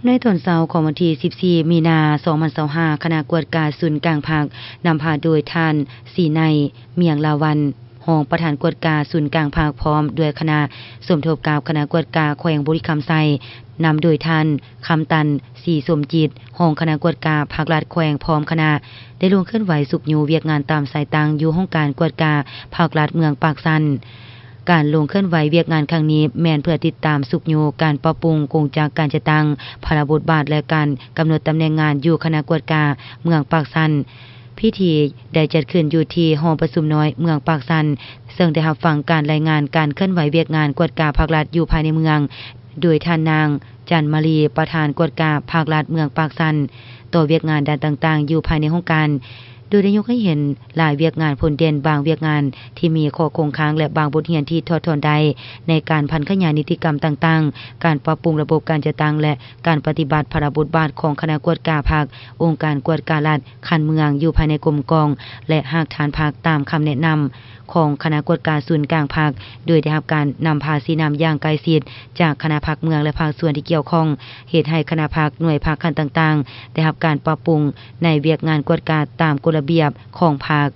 ในตอนเช้าของวันที่14มีนา2025คณะกวดการศูนย์กลางภาคนำพาโดยท่านสีในเมียงลาวันรองประธานกวดการศูนย์กลางภาคพร้อมด้วยคณะสมทบกับคณะกวดการแขวงบุรีคำไซนำโดยท่านคำตันสีสมจิตรองคณะกวดการภาครัฐแขวงพร้อมคณะได้ลงเคลื่อนไหวสุกยูเวียกงานตามสายตังอยู่ห้องการกวดการภาครัฐเมืองปากสันการลงเคลื่อนไหวเวียกงานครั้งนี้แม่นเพื่อติดตามสุกโยการปรับปรุงกงจากการจะตั้งพระบทบาทและการกำหนดตำแหน่งงานอยู่คณะกวดการเมืองปากสันพิธีได้จัดขึ้นอยู่ที่หอประชุมน้อยเมืองปากสันซึ่งได้รับฟังการรายงานการเคลื่อนไหวเวียกงานกวดการภาครัฐอยู่ภายในเมืองโดยท่านนางจันมารีประธานกวดการภาครัฐเมืองปากสันต่อเวียกงานด้านต่างๆอยู่ภายในโครงการโดยได้ยกให้เห็นหลายเวียกงานผลเด่นบางเวียกงานที่มีข้อคงค้างและบางบทเรียนที่ทอดถอนได้ในการพันขยายนิติกรรมต่างๆการปรับปรุงระบบการจัดตั้งและการปฏิบัติพระบทบาทของคณะกวดการภาคองค์การกวดการรัฐคันเมืองอยู่ภายในกรมกองและหากฐานภาคตามคำแนะนำของคณะกวดการศูนย์กลางภาคโดยได้รับการนำภาษีนำอย่างใกล้ชิดจากคณะภาคเมืองและภาคส่วนที่เกี่ยวข้องเหตุให้คณะภาคหน่วยภาคขั้นต่างๆได้รับการปรับปรุงในเวียกงานกวดการตามกฎระเบียบของภาค